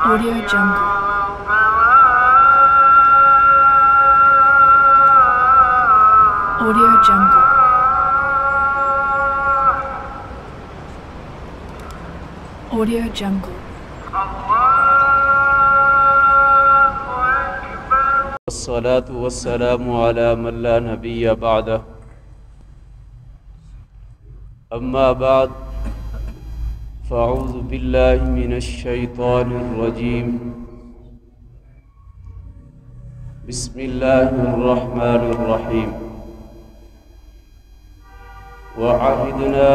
Audio Jungle. Audio Jungle. Audio Jungle. والصلاة والسلام على من لا نبي بعده أما بعد فأعوذ بالله من الشيطان الرجيم بسم الله الرحمن الرحيم وعهدنا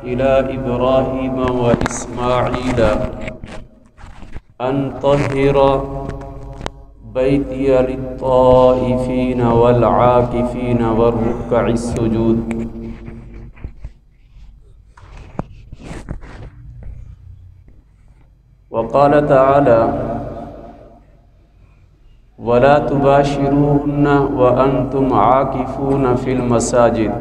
إلى إبراهيم وإسماعيل أن طهر بيتي للطائفين والعاكفين والركع السجود وقال تعالى ولا تباشروهن وأنتم عاكفون في المساجد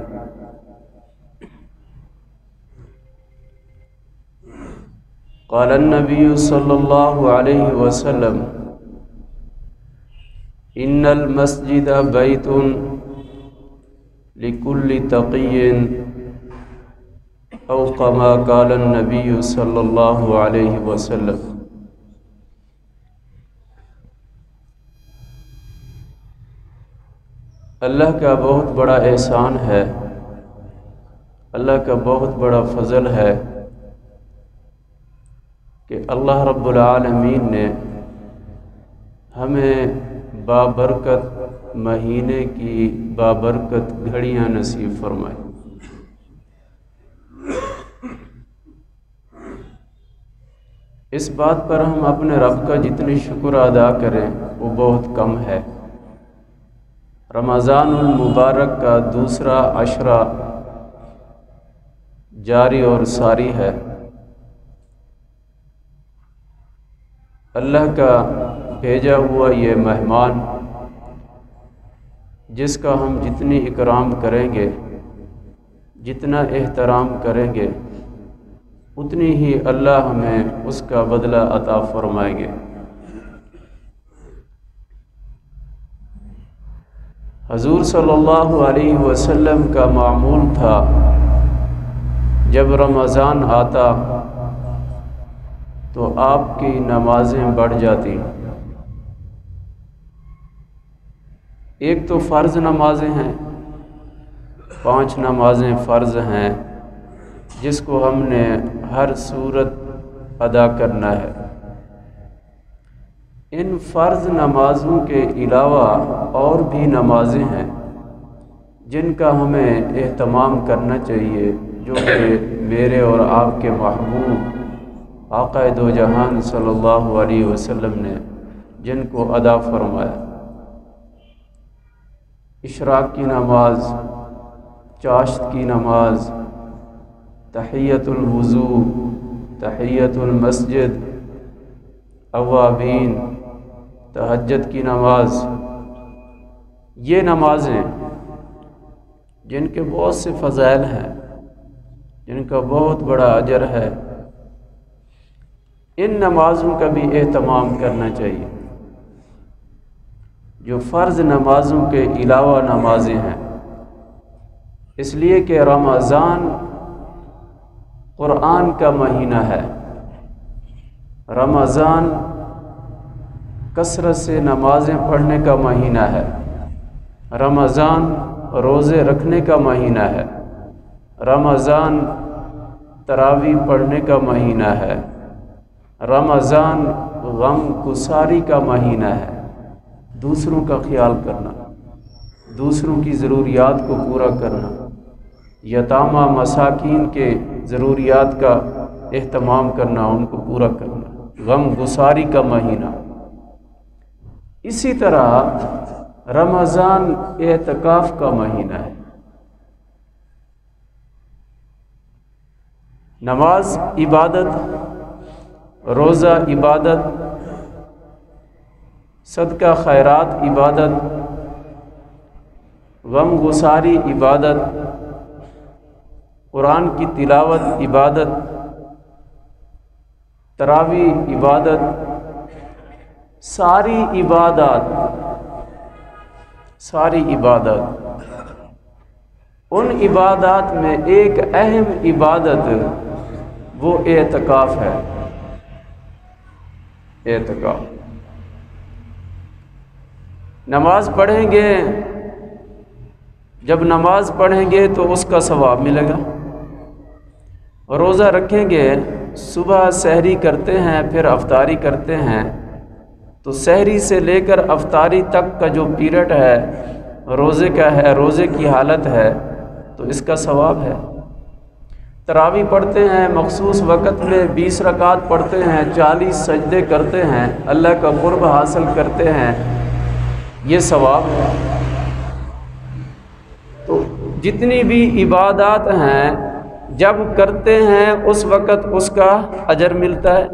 قال النبي صلى الله عليه وسلم إن المسجد بيت لكل تقي أو كما قال النبي صلى الله عليه وسلم اللہ کا بہت بڑا احسان ہے، اللہ کا بہت بڑا فضل ہے کہ اللہ رب العالمین نے ہمیں بابرکت مہینے کی بابرکت گھڑیاں نصیب فرمائی۔ اس بات پر ہم اپنے رب کا جتنی شکر ادا کریں وہ بہت کم ہے۔ رمضان المبارک کا دوسرا عشرہ جاری اور ساری ہے۔ اللہ کا بھیجا ہوا یہ مہمان جس کا ہم جتنی اکرام کریں گے، جتنا احترام کریں گے، اتنی ہی اللہ ہمیں اس کا بدلہ عطا فرمائیں گے۔ حضور صلی اللہ علیہ وسلم کا معمول تھا جب رمضان آتا تو آپ کی نمازیں بڑھ جاتی۔ ایک تو فرض نمازیں ہیں، 5 نمازیں فرض ہیں جس کو ہم نے ہر صورت ادا کرنا ہے۔ ان فرض نمازوں کے علاوہ اور بھی نمازیں ہیں جن کا ہمیں اہتمام کرنا چاہیے، جو کہ میرے اور آپ کے محبوب آقا دو جہان صلی اللہ علیہ وسلم نے جن کو ادا فرمایا۔ اشراق کی نماز، چاشت کی نماز، تحیۃ الوضو، تحیۃ المسجد، اوابین، تہجد کی نماز، یہ نمازیں جن کے بہت سے فضائل ہیں، جن کا بہت بڑا اجر ہے، ان نمازوں کا بھی اہتمام کرنا چاہیے۔ جو فرض نمازوں کے علاوہ نمازیں ہیں، اس لیے کہ رمضان قرآن کا مہینہ ہے، رمضان کثرت سے نمازیں پڑھنے کا مہینہ ہے، رمضان روزے رکھنے کا مہینہ ہے، رمضان تراویح پڑھنے کا مہینہ ہے، رمضان غم گساری کا مہینہ ہے۔ دوسروں کا خیال کرنا، دوسروں کی ضروریات کو پورا کرنا، یتامى مساکین کے ضروریات کا اہتمام کرنا، ان کو پورا کرنا، غم گساری کا مہینہ۔ اسی طرح رمضان اعتکاف کا مہینہ ہے۔ نماز عبادت، روزہ عبادت، صدقہ خیرات عبادت، غم گساری عبادت، قرآن کی تلاوت عبادت، تراویح عبادت، ساری عبادت ان عبادات میں ایک اہم عبادت وہ اعتکاف ہے۔ اعتکاف، نماز پڑھیں گے، جب نماز پڑھیں گے تو اس کا ثواب ملے گا، روزہ رکھیں گے، صبح سحری کرتے ہیں پھر افطاری کرتے ہیں، تو سحری سے لے کر افطاری تک کا جو پیریڈ ہے روزے کا ہے، روزے کی حالت ہے، تو اس کا ثواب ہے۔ تراویح پڑھتے ہیں، مخصوص وقت میں 20 رکعات پڑھتے ہیں، 40 سجدے کرتے ہیں، اللہ کا قرب حاصل کرتے ہیں، یہ ثواب ہے۔ تو جتنی بھی عبادات ہیں جب کرتے ہیں اس وقت اس کا اجر ملتا ہے۔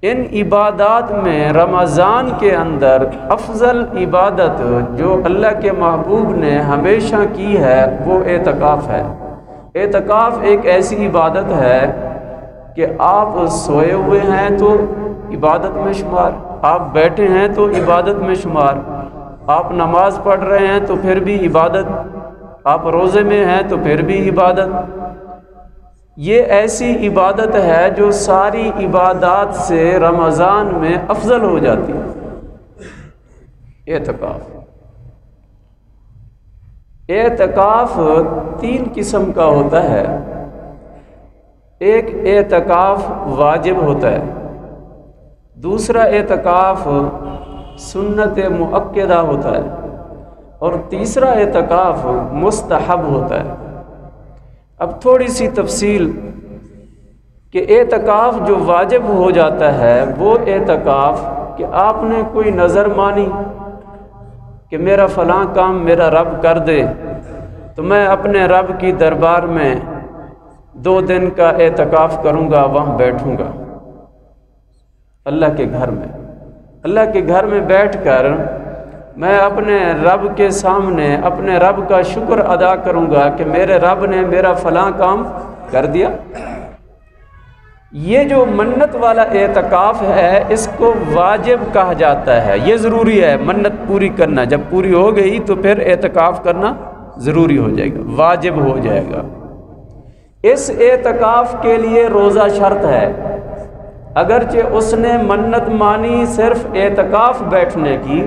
ان عبادات میں رمضان کے اندر افضل عبادت جو اللہ کے محبوب نے ہمیشہ کی ہے وہ اعتکاف ہے۔ اعتکاف ایک ایسی عبادت ہے کہ آپ سوئے ہوئے ہیں تو عبادت میں شمار، آپ بیٹھے ہیں تو عبادت میں شمار، آپ نماز پڑھ رہے ہیں تو پھر بھی عبادت، آپ روزے میں ہیں تو پھر بھی عبادت۔ یہ ایسی عبادت ہے جو ساری عبادات سے رمضان میں افضل ہو جاتی ہے۔ اعتکاف 3 قسم کا ہوتا ہے۔ ایک اعتکاف واجب ہوتا ہے، دوسرا اعتکاف سنت مؤکدہ ہوتا ہے، اور تیسرا اعتکاف مستحب ہوتا ہے۔ اب تھوڑی سی تفصیل کہ اعتکاف جو واجب ہو جاتا ہے وہ اعتکاف کہ آپ نے کوئی نظر مانی کہ میرا فلاں کام میرا رب کر دے تو میں اپنے رب کی دربار میں 2 دن کا اعتکاف کروں گا، وہاں بیٹھوں گا اللہ کے گھر میں۔ اللہ کے گھر میں بیٹھ کر میں اپنے رب کے سامنے اپنے رب کا شکر ادا کروں گا کہ میرے رب نے میرا فلاں کام کر دیا۔ یہ جو منت والا اعتکاف ہے اس کو واجب کہا جاتا ہے، یہ ضروری ہے منت پوری کرنا، جب پوری ہو گئی تو پھر اعتکاف کرنا ضروری ہو جائے گا، واجب ہو جائے گا۔ اس اعتکاف کے لیے روزہ شرط ہے، اگرچہ اس نے منت مانی صرف اعتکاف بیٹھنے کی،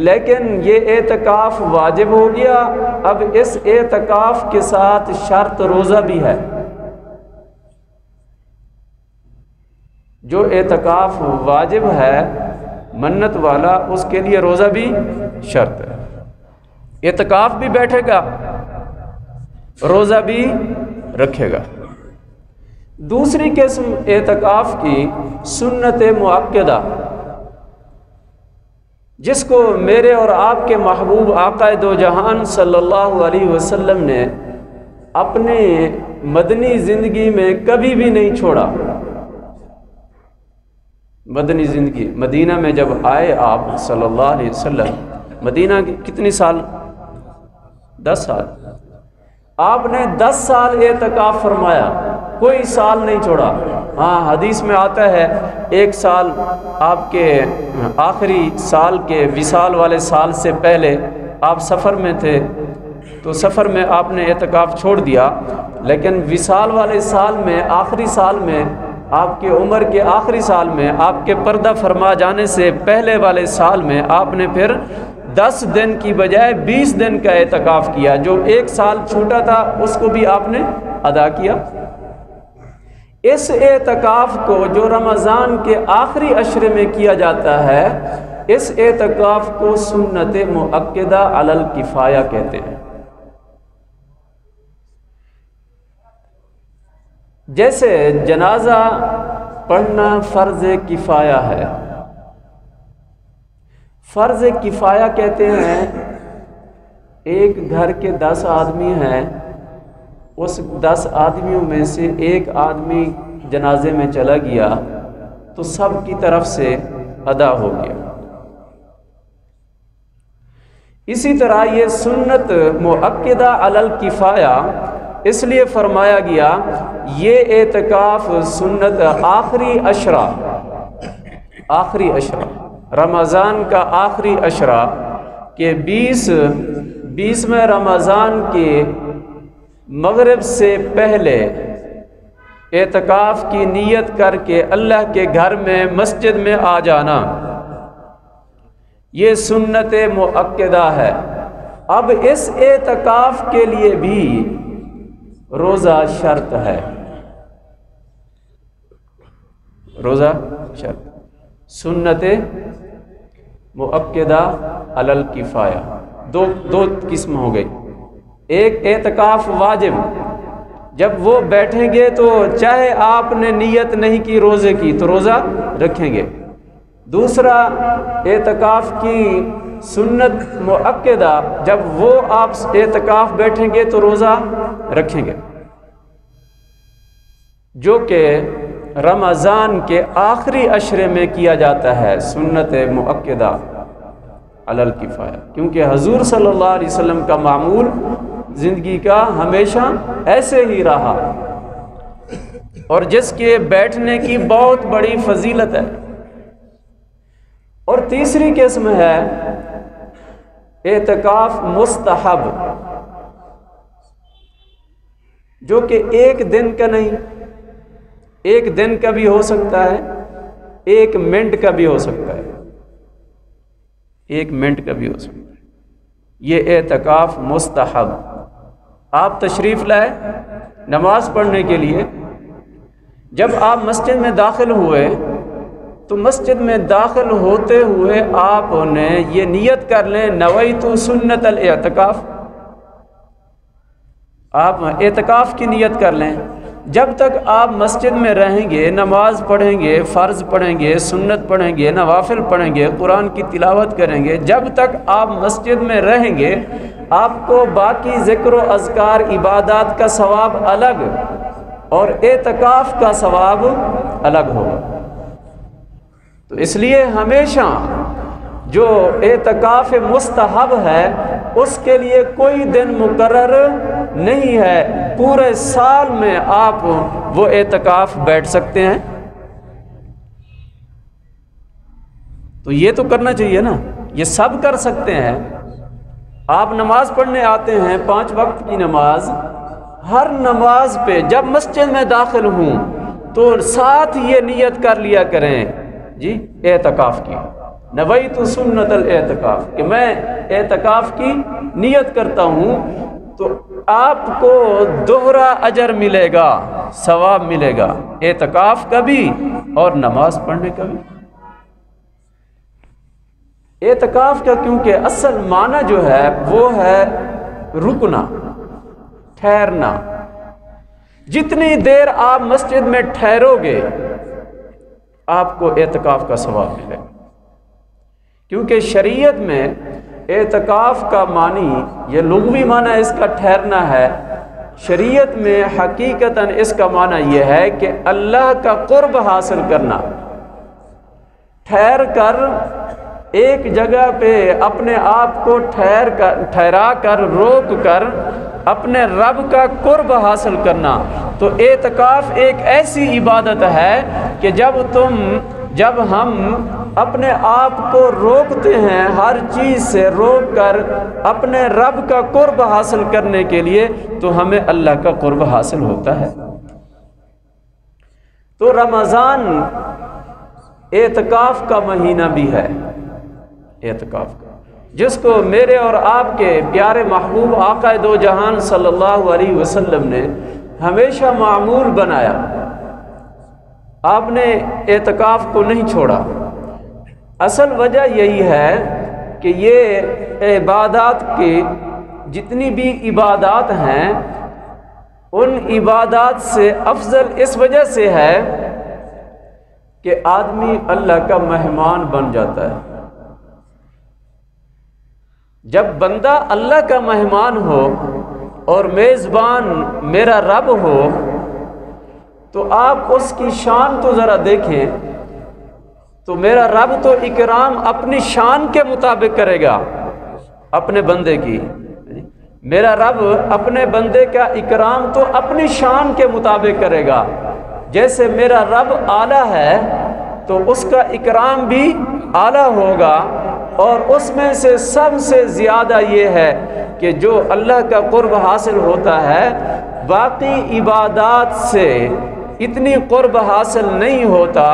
لیکن یہ اعتکاف واجب ہو گیا۔ اب اس اعتکاف کے ساتھ شرط روزہ بھی ہے۔ جو اعتکاف واجب ہے منت والا اس کے لیے روزہ بھی شرط ہے، اعتکاف بھی بیٹھے گا، روزہ بھی رکھے گا۔ دوسری قسم اعتکاف کی سنت مؤکدہ، جس کو میرے اور آپ کے محبوب آقا دو جہان صلی اللہ علیہ وسلم نے اپنے مدنی زندگی میں کبھی بھی نہیں چھوڑا۔ مدنی زندگی مدینہ میں جب آئے آپ صلی اللہ علیہ وسلم، مدینہ کی کتنی سال؟ 10 سال۔ آپ نے 10 سال اعتکاف فرمایا، کوئی سال نہیں چھوڑا۔ ہاں حدیث میں آتا ہے 1 سال آپ کے آخری سال کے وصال والے سال سے پہلے آپ سفر میں تھے تو سفر میں آپ نے اعتکاف چھوڑ دیا، لیکن وصال والے سال میں آخری سال میں آپ کی عمر کے آخری سال میں آپ کے پردہ فرما جانے سے پہلے والے سال میں آپ نے پھر 10 دن کی بجائے 20 دن کا اعتکاف کیا، جو 1 سال چھوٹا تھا اس کو بھی آپ نے ادا کیا۔ اس اعتکاف کو جو رمضان کے آخری عشرے میں کیا جاتا ہے، اس اعتکاف کو سنت مؤکدہ علی الکفایہ کہتے ہیں۔ جیسے جنازہ پڑھنا فرض کفایہ ہے، فرض کفایہ کہتے ہیں ایک گھر کے 10 آدمی ہیں، اس 10 آدمیوں میں سے ایک آدمی جنازے میں چلا گیا تو سب کی طرف سے ادا ہو گیا۔ اسی طرح یہ سنت مؤکدہ علی الکفایہ اس لیے فرمایا گیا، یہ اعتکاف سنت آخری عشرہ رمضان کا آخری عشرہ کہ 20ویں رمضان کے مغرب سے پہلے اعتکاف کی نیت کر کے اللہ کے گھر میں مسجد میں آ جانا، یہ سنت مؤکدہ ہے۔ اب اس اعتکاف کے لیے بھی روزہ شرط ہے، روزہ شرط، سنت مؤکدہ علی الکفایہ، دو قسم ہو گئی۔ ایک اعتکاف واجب، جب وہ بیٹھیں گے تو چاہے آپ نے نیت نہیں کی روزے کی تو روزہ رکھیں گے۔ دوسرا اعتکاف کی سنت مؤکدہ، جب وہ آپ اعتکاف بیٹھیں گے تو روزہ رکھیں گے، جو کہ رمضان کے آخری عشرے میں کیا جاتا ہے، سنت مؤکدہ علی الکفایہ، کیونکہ حضور صلی اللہ علیہ وسلم کا معمول زندگی کا ہمیشہ ایسے ہی رہا، اور جس کے بیٹھنے کی بہت بڑی فضیلت ہے۔ اور تیسری قسم ہے اعتکاف مستحب، جو کہ ایک دن کا نہیں، ایک دن کا بھی ہو سکتا ہے، ایک منٹ کا بھی ہو سکتا ہے، ایک منٹ کا بھی ہو سکتا ہے۔ یہ اعتکاف مستحب، آپ تشریف لائے نماز پڑھنے کے لیے، جب آپ مسجد میں داخل ہوئے تو مسجد میں داخل ہوتے ہوئے آپ نے یہ نیت کر لیں، نویت سنت الاعتکاف، آپ اعتکاف کی نیت کر لیں۔ جب تک آپ مسجد میں رہیں گے، نماز پڑھیں گے، فرض پڑھیں گے، سنت پڑھیں گے، نوافل پڑھیں گے، قرآن کی تلاوت کریں گے، جب تک آپ مسجد میں رہیں گے آپ کو باقی ذکر و اذکار عبادات کا ثواب الگ اور اعتکاف کا ثواب الگ ہوگا۔ تو اس لیے ہمیشہ جو اعتکاف مستحب ہے اس کے لیے کوئی دن مقرر نہیں ہے، پورے سال میں آپ وہ اعتکاف بیٹھ سکتے ہیں۔ تو یہ تو کرنا چاہیے نا، یہ سب کر سکتے ہیں۔ آپ نماز پڑھنے آتے ہیں، 5 وقت کی نماز، ہر نماز پہ جب مسجد میں داخل ہوں تو ساتھ یہ نیت کر لیا کریں جی اعتکاف کی، نویت سنت الاعتکاف، کہ میں اعتکاف کی نیت کرتا ہوں، تو آپ کو دوہرا اجر ملے گا، ثواب ملے گا، اعتکاف کا بھی اور نماز پڑھنے کا بھی۔ اعتکاف کا کیونکہ اصل معنی جو ہے وہ ہے رکنا، ٹھہرنا۔ جتنی دیر آپ مسجد میں ٹھہرو گے آپ کو اعتکاف کا ثواب ملے گا، کیونکہ شریعت میں اعتکاف کا معنی، یہ لغوی معنی اس کا ٹھہرنا ہے، شریعت میں حقیقتاً اس کا معنی یہ ہے کہ اللہ کا قرب حاصل کرنا، ٹھہر کر ایک جگہ پہ اپنے آپ کو ٹھہرا کر روک کر اپنے رب کا قرب حاصل کرنا۔ تو اعتکاف ایک ایسی عبادت ہے کہ جب ہم اپنے آپ کو روکتے ہیں ہر چیز سے، روک کر اپنے رب کا قرب حاصل کرنے کے لیے، تو ہمیں اللہ کا قرب حاصل ہوتا ہے۔ تو رمضان اعتکاف کا مہینہ بھی ہے، اعتکاف کا، جس کو میرے اور آپ کے پیارے محبوب آقا دو جہان صلی اللہ علیہ وسلم نے ہمیشہ معمول بنایا۔ آپ نے اعتکاف کو نہیں چھوڑا۔ اصل وجہ یہی ہے کہ یہ عبادات کی جتنی بھی عبادات ہیں ان عبادات سے افضل اس وجہ سے ہے کہ آدمی اللہ کا مہمان بن جاتا ہے۔ جب بندہ اللہ کا مہمان ہو اور میزبان میرا رب ہو تو آپ اس کی شان تو ذرا دیکھیں، تو میرا رب تو اکرام اپنی شان کے مطابق کرے گا اپنے بندے کی، میرا رب اپنے بندے کا اکرام تو اپنی شان کے مطابق کرے گا۔ جیسے میرا رب اعلیٰ ہے تو اس کا اکرام بھی اعلیٰ ہوگا، اور اس میں سے سب سے زیادہ یہ ہے کہ جو اللہ کا قرب حاصل ہوتا ہے باقی عبادات سے اتنی قرب حاصل نہیں ہوتا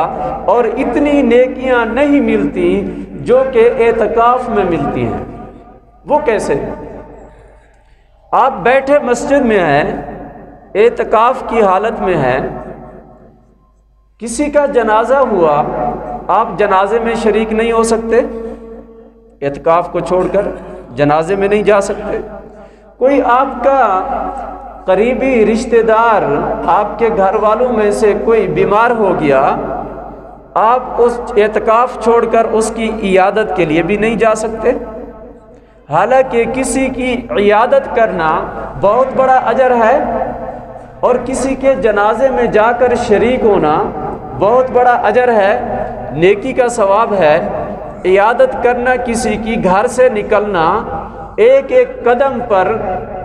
اور اتنی نیکیاں نہیں ملتی جو کہ اعتکاف میں ملتی ہیں۔ وہ کیسے؟ آپ بیٹھے مسجد میں ہیں، اعتکاف کی حالت میں ہیں، کسی کا جنازہ ہوا، آپ جنازے میں شریک نہیں ہو سکتے، اعتکاف کو چھوڑ کر جنازے میں نہیں جا سکتے۔ کوئی آپ کا قریبی رشتہ دار، آپ کے گھر والوں میں سے کوئی بیمار ہو گیا، آپ اس اعتکاف چھوڑ کر اس کی عیادت کے لیے بھی نہیں جا سکتے۔ حالانکہ کسی کی عیادت کرنا بہت بڑا اجر ہے، اور کسی کے جنازے میں جا کر شریک ہونا بہت بڑا اجر ہے، نیکی کا ثواب ہے۔ عیادت کرنا، کسی کی گھر سے نکلنا، ایک ایک قدم پر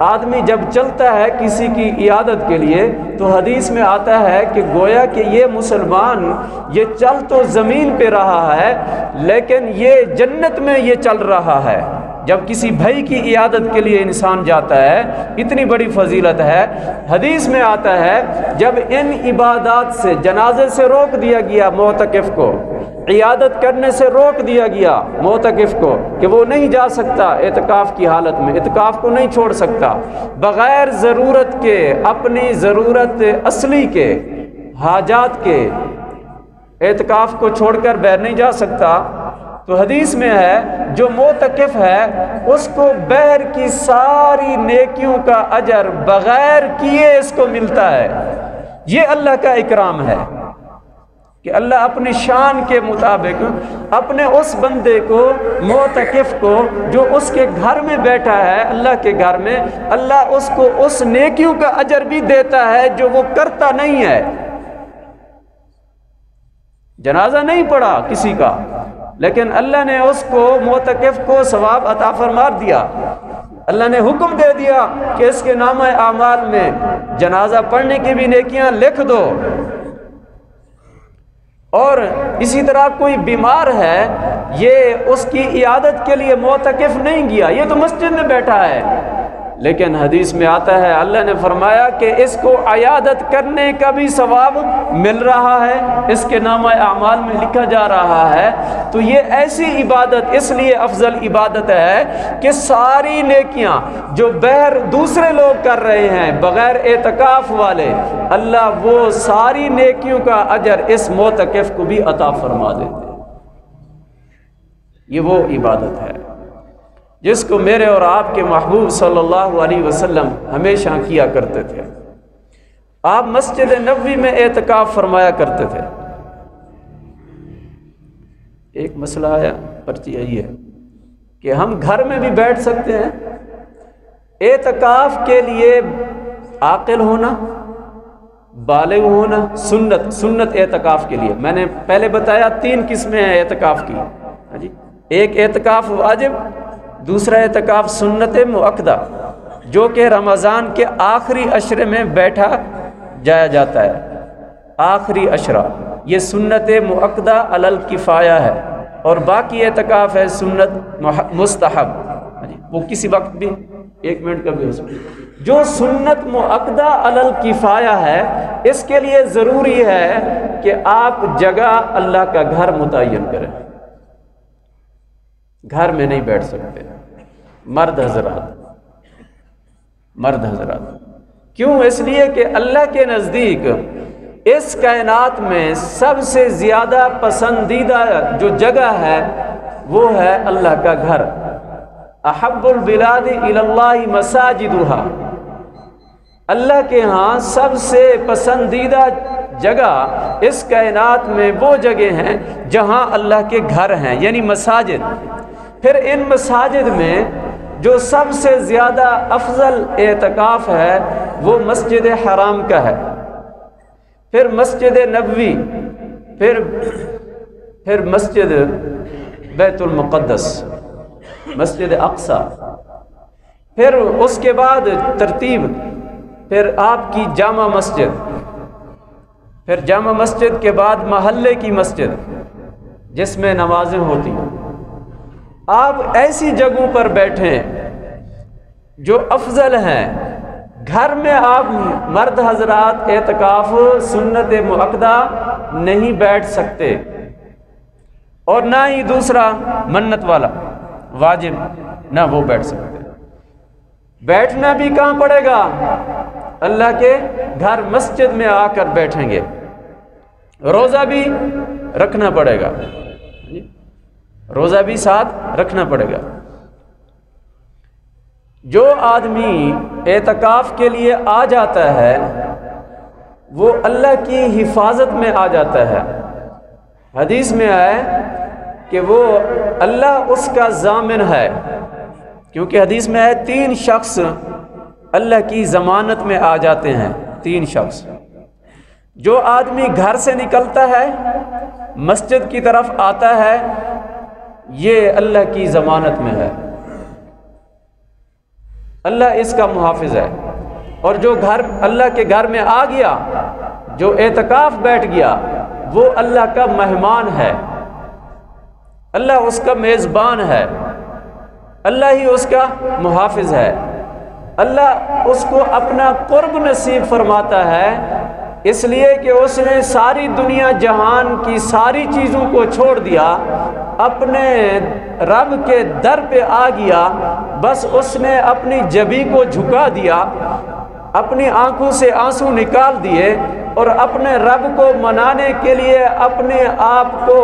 آدمی جب چلتا ہے کسی کی عیادت کے لیے تو حدیث میں آتا ہے کہ گویا کہ یہ مسلمان یہ چل تو زمین پہ رہا ہے لیکن یہ جنت میں یہ چل رہا ہے۔ جب کسی بھائی کی عیادت کے لیے انسان جاتا ہے، اتنی بڑی فضیلت ہے۔ حدیث میں آتا ہے جب ان عبادات سے، جنازے سے روک دیا گیا معتکف کو، عیادت کرنے سے روک دیا گیا معتکف کو کہ وہ نہیں جا سکتا اعتکاف کی حالت میں، اعتکاف کو نہیں چھوڑ سکتا، بغیر ضرورت کے، اپنی ضرورت اصلی کے، حاجات کے اعتکاف کو چھوڑ کر باہر نہیں جا سکتا، تو حدیث میں ہے جو معتکف ہے اس کو بہر کی ساری نیکیوں کا اجر بغیر کیے اس کو ملتا ہے۔ یہ اللہ کا اکرام ہے کہ اللہ اپنی شان کے مطابق اپنے اس بندے کو، معتکف کو، جو اس کے گھر میں بیٹھا ہے، اللہ کے گھر میں، اللہ اس کو اس نیکیوں کا اجر بھی دیتا ہے جو وہ کرتا نہیں ہے۔ جنازہ نہیں پڑا کسی کا، لیکن اللہ نے اس کو، معتکف کو ثواب عطا فرما دیا۔ اللہ نے حکم دے دیا کہ اس کے نامہ اعمال میں جنازہ پڑھنے کی بھی نیکیاں لکھ دو۔ اور اسی طرح کوئی بیمار ہے، یہ اس کی عیادت کے لیے معتکف نہیں گیا، یہ تو مسجد میں بیٹھا ہے، لیکن حدیث میں آتا ہے اللہ نے فرمایا کہ اس کو عیادت کرنے کا بھی ثواب مل رہا ہے، اس کے نامہ اعمال میں لکھا جا رہا ہے۔ تو یہ ایسی عبادت اس لیے افضل عبادت ہے کہ ساری نیکیاں جو بغیر دوسرے لوگ کر رہے ہیں بغیر اعتکاف والے، اللہ وہ ساری نیکیوں کا اجر اس معتکف کو بھی عطا فرما دیتے ہیں۔ یہ وہ عبادت ہے جس کو میرے اور آپ کے محبوب صلی اللہ علیہ وسلم ہمیشہ کیا کرتے تھے۔ آپ مسجد نبوی میں اعتکاف فرمایا کرتے تھے۔ ایک مسئلہ آیا، پرچی آئی ہے کہ ہم گھر میں بھی بیٹھ سکتے ہیں۔ اعتکاف کے لیے عاقل ہونا، بالغ ہونا سنت اعتکاف کے لیے، میں نے پہلے بتایا 3 قسمیں ہیں اعتکاف کی۔ ایک اعتکاف واجب، دوسرا اعتکاف سنت مؤکدہ جو کہ رمضان کے آخری عشرے میں بیٹھا جایا جاتا ہے۔ آخری عشرہ یہ سنت مؤکدہ علی الکفایہ ہے، اور باقی اعتکاف ہے سنت مستحب، وہ کسی وقت بھی 1 منٹ کا بھی ہو سکتا ہے۔ جو سنت مؤکدہ علی الکفایہ ہے اس کے لیے ضروری ہے کہ آپ جگہ اللہ کا گھر متعین کریں، گھر میں نہیں بیٹھ سکتے مرد حضرات۔ کیوں؟ اس لیے کہ اللہ کے نزدیک اس کائنات میں سب سے زیادہ پسندیدہ جو جگہ ہے وہ ہے اللہ کا گھر۔ احب البلاد الی اللہ مساجدہا، اللہ کے ہاں سب سے پسندیدہ جگہ اس کائنات میں وہ جگہ ہیں جہاں اللہ کے گھر ہیں، یعنی مساجد۔ پھر ان مساجد میں جو سب سے زیادہ افضل اعتکاف ہے وہ مسجد حرام کا ہے، پھر مسجد نبوی، پھر مسجد بیت المقدس، مسجد اقصی، پھر اس کے بعد ترتیب پھر آپ کی جامع مسجد، پھر جامع مسجد کے بعد محلے کی مسجد، جس میں نمازیں ہوتی ہیں، آپ ایسی جگہوں پر بیٹھیں جو افضل ہیں۔ گھر میں آپ مرد حضرات اعتکاف سنت مؤکدہ نہیں بیٹھ سکتے، اور نہ ہی دوسرا منت والا واجب نہ وہ بیٹھ سکتے۔ بیٹھنا بھی کہاں پڑے گا؟ اللہ کے گھر مسجد میں آ کر بیٹھیں گے۔ روزہ بھی رکھنا پڑے گا، روزہ بھی ساتھ رکھنا پڑے گا۔ جو آدمی اعتکاف کے لیے آ جاتا ہے وہ اللہ کی حفاظت میں آ جاتا ہے۔ حدیث میں آئے کہ وہ اللہ اس کا ضامن ہے، کیونکہ حدیث میں ہے 3 شخص اللہ کی ضمانت میں آ جاتے ہیں۔ 3 شخص، جو آدمی گھر سے نکلتا ہے مسجد کی طرف آتا ہے یہ اللہ کی ضمانت میں ہے، اللہ اس کا محافظ ہے۔ اور جو گھر اللہ کے گھر میں آ گیا، جو اعتکاف بیٹھ گیا، وہ اللہ کا مہمان ہے، اللہ اس کا میزبان ہے، اللہ ہی اس کا محافظ ہے۔ اللہ اس کو اپنا قرب نصیب فرماتا ہے، اس لیے کہ اس نے ساری دنیا جہان کی ساری چیزوں کو چھوڑ دیا، اپنے رب کے در پہ آ گیا، بس اس نے اپنی جبی کو جھکا دیا، اپنی آنکھوں سے آنسو نکال دیے، اور اپنے رب کو منانے کے لیے اپنے آپ کو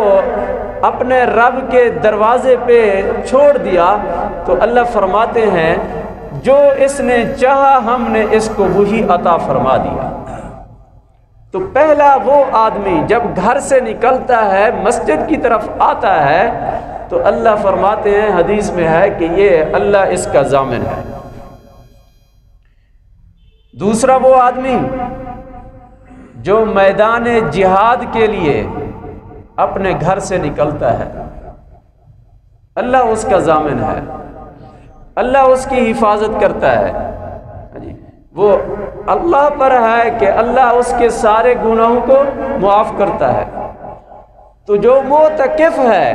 اپنے رب کے دروازے پہ چھوڑ دیا۔ تو اللہ فرماتے ہیں جو اس نے چاہا ہم نے اس کو وہی عطا فرما دیا۔ تو پہلا وہ آدمی جب گھر سے نکلتا ہے مسجد کی طرف آتا ہے تو اللہ فرماتے ہیں، حدیث میں ہے کہ یہ اللہ اس کا ضامن ہے۔ دوسرا وہ آدمی جو میدان جہاد کے لیے اپنے گھر سے نکلتا ہے، اللہ اس کا ضامن ہے، اللہ اس کی حفاظت کرتا ہے۔ وہ اللہ پر ہے کہ اللہ اس کے سارے گناہوں کو معاف کرتا ہے۔ تو جو معتکف ہے،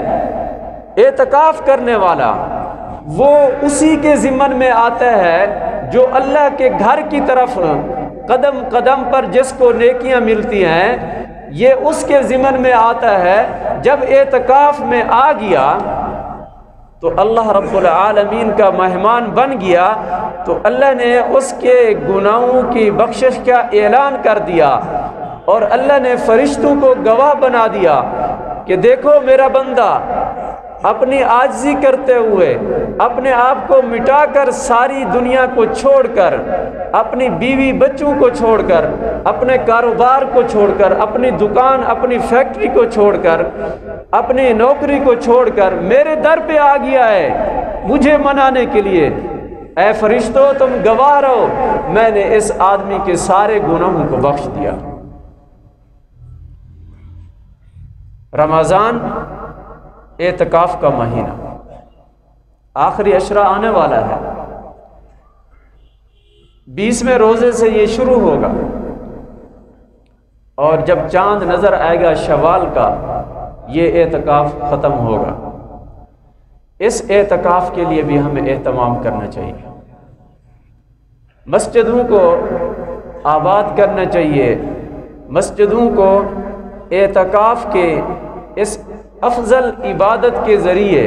اعتکاف کرنے والا، وہ اسی کے ضمن میں آتا ہے جو اللہ کے گھر کی طرف قدم قدم پر جس کو نیکیاں ملتی ہیں، یہ اس کے ضمن میں آتا ہے۔ جب اعتکاف میں آ گیا تو اللہ رب العالمین کا مہمان بن گیا، تو اللہ نے اس کے گناہوں کی بخشش کا اعلان کر دیا، اور اللہ نے فرشتوں کو گواہ بنا دیا کہ دیکھو میرا بندہ اپنی عاجزی کرتے ہوئے، اپنے آپ کو مٹا کر، ساری دنیا کو چھوڑ کر، اپنی بیوی بچوں کو چھوڑ کر، اپنے کاروبار کو چھوڑ کر، اپنی دکان، اپنی فیکٹری کو چھوڑ کر، اپنی نوکری کو چھوڑ کر میرے در پہ آ گیا ہے مجھے منانے کے لیے۔ اے فرشتوں تم گواہ رہو، میں نے اس آدمی کے سارے گناہوں کو بخش دیا۔ رمضان اعتکاف کا مہینہ، آخری عشرہ آنے والا ہے، 20ویں روزے سے یہ شروع ہوگا، اور جب چاند نظر آئے گا شوال کا یہ اعتکاف ختم ہوگا۔ اس اعتکاف کے لیے بھی ہمیں اہتمام کرنا چاہیے، مسجدوں کو آباد کرنا چاہیے، مسجدوں کو اعتکاف کے اس افضل عبادت کے ذریعے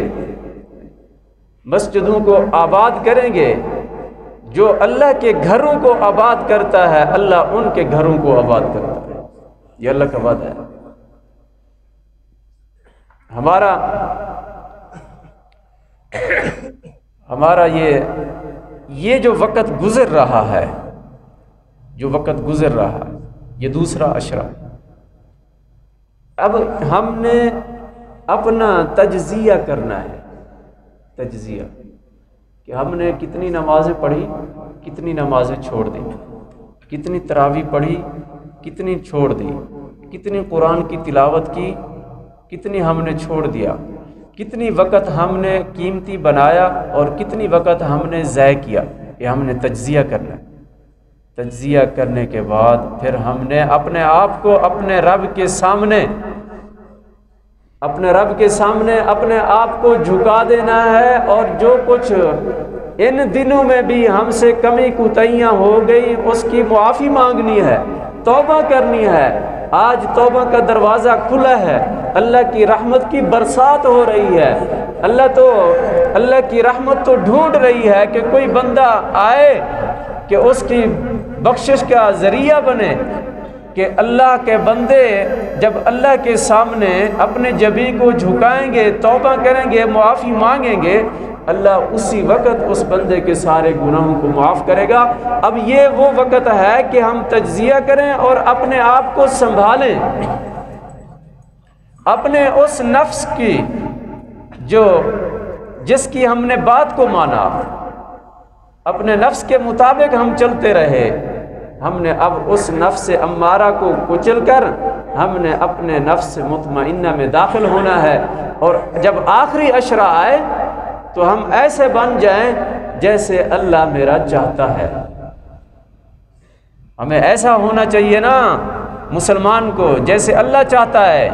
مسجدوں کو آباد کریں گے۔ جو اللہ کے گھروں کو آباد کرتا ہے اللہ ان کے گھروں کو آباد کرتا ہے، یہ اللہ کا وعدہ ہے۔ ہمارا یہ جو وقت گزر رہا ہے، جو وقت گزر رہا ہے، یہ دوسرا عشرہ، اب ہم نے اپنا تجزیہ کرنا ہے، تجزیہ کہ ہم نے کتنی نمازیں پڑھی، کتنی نمازیں چھوڑ دی، کتنی تراویح پڑھی، کتنی چھوڑ دی، کتنی قرآن کی تلاوت کی، کتنی ہم نے چھوڑ دیا، کتنی وقت ہم نے قیمتی بنایا اور کتنی وقت ہم نے ضائع کیا۔ یہ ہم نے تجزیہ کرنا ہے۔ تجزیہ کرنے کے بعد پھر ہم نے اپنے آپ کو اپنے رب کے سامنے اپنے رب کے سامنے اپنے آپ کو جھکا دینا ہے، اور جو کچھ ان دنوں میں بھی ہم سے کمی کوتاہیاں ہو گئی اس کی معافی مانگنی ہے، توبہ کرنی ہے۔ آج توبہ کا دروازہ کھلا ہے، اللہ کی رحمت کی برسات ہو رہی ہے، اللہ کی رحمت تو ڈھونڈ رہی ہے کہ کوئی بندہ آئے کہ اس کی بخشش کا ذریعہ بنے، کہ اللہ کے بندے جب اللہ کے سامنے اپنے جبین کو جھکائیں گے، توبہ کریں گے، معافی مانگیں گے، اللہ اسی وقت اس بندے کے سارے گناہوں کو معاف کرے گا۔ اب یہ وہ وقت ہے کہ ہم تجزیہ کریں اور اپنے آپ کو سنبھالیں، اپنے اس نفس کی جس کی ہم نے بات کو مانا، اپنے نفس کے مطابق ہم چلتے رہے، ہم نے اب اس نفس امارہ کو کچل کر ہم نے اپنے نفس مطمئنہ میں داخل ہونا ہے، اور جب آخری عشرہ آئے تو ہم ایسے بن جائیں جیسے اللہ میرا چاہتا ہے۔ ہمیں ایسا ہونا چاہیے نا مسلمان کو، جیسے اللہ چاہتا ہے۔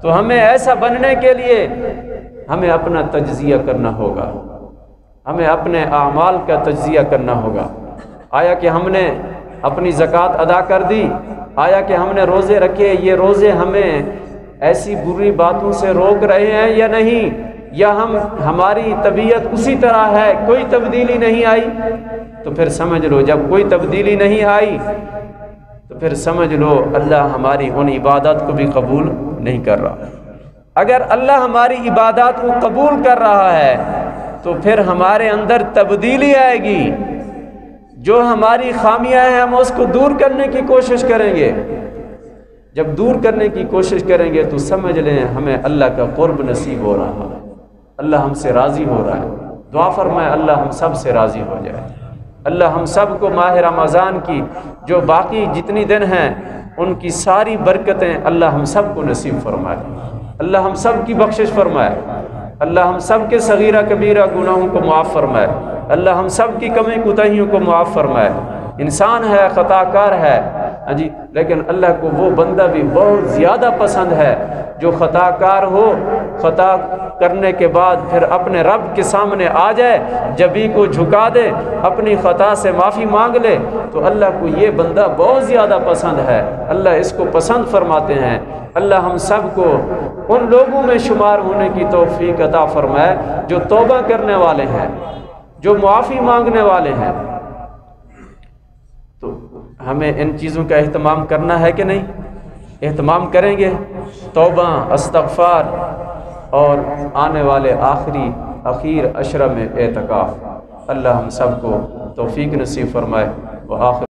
تو ہمیں ایسا بننے کے لیے ہمیں اپنا تجزیہ کرنا ہوگا، ہمیں اپنے اعمال کا تجزیہ کرنا ہوگا۔ آیا کہ ہم نے اپنی زکوٰۃ ادا کر دی؟ آیا کہ ہم نے روزے رکھے؟ یہ روزے ہمیں ایسی بری باتوں سے روک رہے ہیں یا نہیں؟ یا ہماری طبیعت اسی طرح ہے، کوئی تبدیلی نہیں آئی؟ تو پھر سمجھ لو جب کوئی تبدیلی نہیں آئی تو پھر سمجھ لو اللہ ہماری ان عبادات کو بھی قبول نہیں کر رہا۔ اگر اللہ ہماری عبادات کو قبول کر رہا ہے تو پھر ہمارے اندر تبدیلی آئے گی، جو ہماری خامیاں ہیں ہم اس کو دور کرنے کی کوشش کریں گے۔ جب دور کرنے کی کوشش کریں گے تو سمجھ لیں ہمیں اللہ کا قرب نصیب ہو رہا ہے، اللہ ہم سے راضی ہو رہا ہے۔ دعا فرمائے اللہ ہم سب سے راضی ہو جائے، اللہ ہم سب کو ماہ رمضان کی جو باقی جتنی دن ہیں ان کی ساری برکتیں اللہ ہم سب کو نصیب فرمائے، اللہ ہم سب کی بخشش فرمائے، اللہ ہم سب کے صغیرہ کبیرہ گناہوں کو معاف فرمائے، اللہ ہم سب کی کمی کوتاہیوں کو معاف فرمائے۔ انسان ہے، خطا کار ہے، جی، لیکن اللہ کو وہ بندہ بھی بہت زیادہ پسند ہے جو خطا کار ہو، خطا کرنے کے بعد پھر اپنے رب کے سامنے آ جائے، جبیں کو جھکا دے، اپنی خطا سے معافی مانگ لے، تو اللہ کو یہ بندہ بہت زیادہ پسند ہے، اللہ اس کو پسند فرماتے ہیں۔ اللہ ہم سب کو ان لوگوں میں شمار ہونے کی توفیق عطا فرمائے جو توبہ کرنے والے ہیں، جو معافی مانگنے والے ہیں۔ تو ہمیں ان چیزوں کا اہتمام کرنا ہے کہ نہیں؟ اہتمام کریں گے، توبہ، استغفار، اور آنے والے آخر عشرہ میں اعتکاف۔ اللہ ہم سب کو توفیق نصیب فرمائے۔ وآخر